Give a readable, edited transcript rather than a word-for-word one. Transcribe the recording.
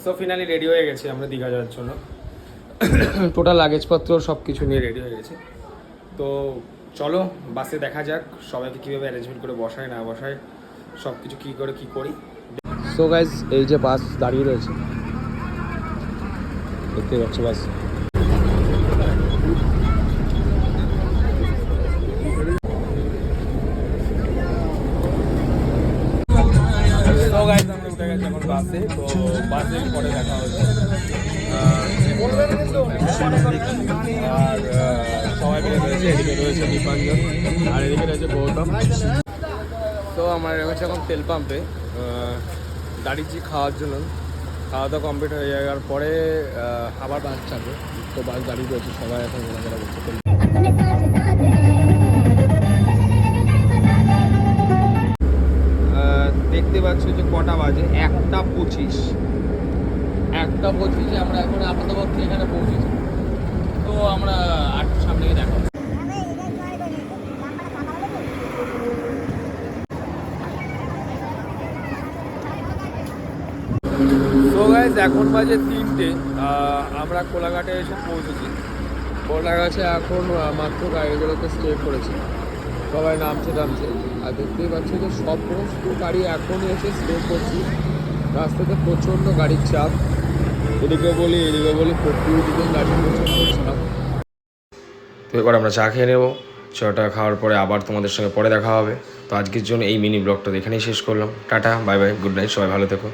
So finally ready হয়ে গেছি আমরা দীঘা যাওয়ার জন্য। টোটাল লাগেজপত্র সব কিছু নিয়ে রেডি হয়ে গেছি। তো চলো বাসে দেখা যাক সবাইকে কীভাবে অ্যারেঞ্জমেন্ট করে বসায় না বসায়, সব কিছু কী করে কী করি। সো গাইজ এই যে বাস দাঁড়িয়ে রয়েছে, দেখতে পাচ্ছ বাস। তো গাইজ আমরা উঠে গেছি এখন বাসে। তো বাসে পরে দেখা হচ্ছে। আর সবাই মিলে রয়েছে, এদিকে রয়েছে দীপাঞ্জন আর এদিকে রয়েছে গৌতম। তো আমার হচ্ছে এখন তেল পাম্পে দাঁড়িয়েছি খাওয়ার জন্য। খাওয়া দাওয়া কমপ্লিট হয়ে যাওয়ার পরে আবার বাস চাপবে। তো বাস দাঁড়িয়ে রয়েছে, সবাই এখন ঘোরাফেরা করছে। দেখতে পাচ্ছি যে কটা বাজে, 1:25। 1:25 আমরা এখন আপাতত এখানে পৌঁছেছি। তো আমরা আর সামনে গিয়ে দেখা। তো গাইজ এখন বাজে 3টে, আমরা কোলাঘাটে এসে পৌঁছেছি। কোলাঘাটে এখন মাত্র গাড়িগুলোতে স্টে করেছি, সবাই নামছে আর দেখতেই পাচ্ছি যে সমস্ত গাড়ি এখনই এসে স্টে করছি। রাস্তাতে প্রচণ্ড গাড়ির চাপ, এদিকে বলি প্রতিদিন গাড়ির প্রচণ্ড চাপ। তো এবার আমরা চা খেয়ে নেবো। চাটা খাওয়ার পরে আবার তোমাদের সঙ্গে পরে দেখা হবে। তো আজকের জন্য এই মিনি ব্লগটা এখানেই শেষ করলাম। Tata, bye bye, good night, সবাই ভালো থেকো।